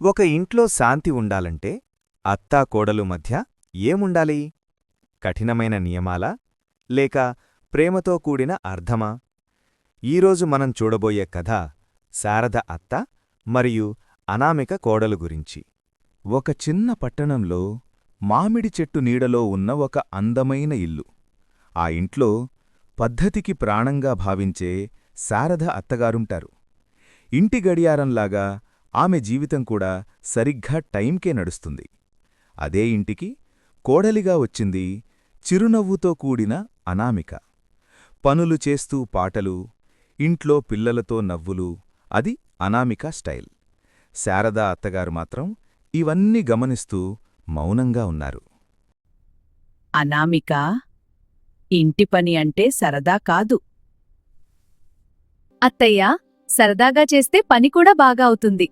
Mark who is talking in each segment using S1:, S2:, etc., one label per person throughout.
S1: ఒక ఇంట్లో శాంతి ఉండాలంటే అత్తా కోడలు మధ్య ఏముండాలి? కఠినమైన నియమాలా లేక ప్రేమతో కూడిన అర్థమా? ఈరోజు మనం చూడబోయే కథ శారద అత్త మరియు అనామిక కోడలు గురించి. ఒక చిన్న పట్టణంలో మామిడి చెట్టు నీడలో ఉన్న ఒక అందమైన ఇల్లు. ఆ ఇంట్లో పద్ధతికి ప్రాణంగా భావించే శారద అత్తగారుంటారు. ఇంటి గడియారంలాగా ఆమె జీవితం కూడా సరిగ్గా టైంకే నడుస్తుంది. అదే ఇంటికి కోడలిగా వచ్చింది చిరునవ్వుతో కూడిన అనామిక. పనులు చేస్తూ పాటలు, ఇంట్లో పిల్లలతో నవ్వులు, అది అనామిక స్టైల్. శారదా అత్తగారు మాత్రం ఇవన్నీ గమనిస్తూ మౌనంగా ఉన్నారు.
S2: అనామిక, ఇంటి పని అంటే సరదా కాదు.
S3: అత్తయ్యా, సరదాగా చేస్తే పని కూడా బాగా అవుతుంది.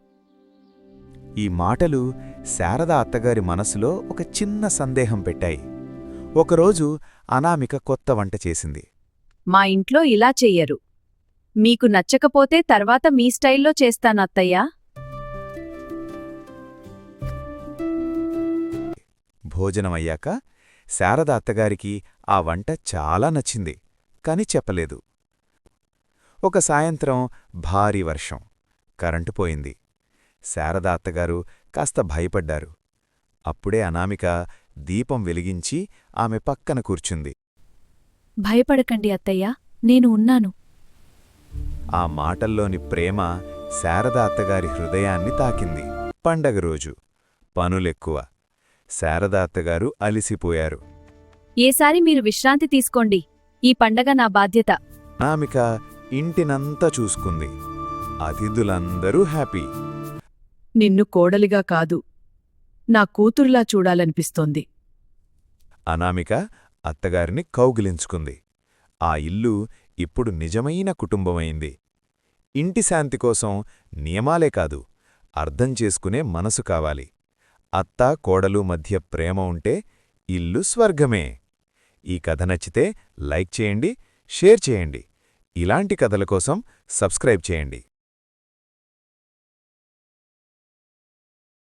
S1: ఈ మాటలు శారదా అత్తగారి మనసులో ఒక చిన్న సందేహం పెట్టాయి. ఒకరోజు అనామిక కొత్త వంట చేసింది.
S3: మా ఇంట్లో ఇలా చెయ్యరు. మీకు నచ్చకపోతే తర్వాత మీ స్టైల్లో చేస్తానత్తయ్యా.
S1: భోజనమయ్యాక శారదా అత్తగారికి ఆ వంట చాలా నచ్చింది, కాని చెప్పలేదు. ఒక సాయంత్రం భారీ వర్షం, కరెంటు పోయింది. శారదా అత్తగారు కాస్త భయపడ్డారు. అప్పుడే అనామిక దీపం వెలిగించి ఆమె పక్కన కూర్చుంది.
S3: భయపడకండి అత్తయ్యా, నేను ఉన్నాను.
S1: ఆ మాటల్లోని ప్రేమ శారదా అత్తగారి హృదయాన్ని తాకింది. పండగ రోజు, పనులెక్కువ. శారదా అత్తగారు అలిసిపోయారు.
S3: ఏసారి మీరు విశ్రాంతి తీసుకోండి, ఈ పండగ నా బాధ్యత.
S1: అనామిక ఇంటినంతా చూసుకుంది. అతిథులందరూ హ్యాపీ.
S2: నిన్ను కోడలిగా కాదు, నా కూతురులా చూడాలనిపిస్తోంది.
S1: అనామిక అత్తగారిని కౌగిలించుకుంది. ఆ ఇల్లు ఇప్పుడు నిజమైన కుటుంబమైంది. ఇంటి శాంతి కోసం నియమాలే కాదు, అర్థం చేసుకునే మనసు కావాలి. అత్తా కోడలు మధ్య ప్రేమ ఉంటే ఇల్లు స్వర్గమే. ఈ కథ నచ్చితే లైక్ చేయండి, షేర్ చేయండి. ఇలాంటి కథల కోసం సబ్స్క్రైబ్ చేయండి.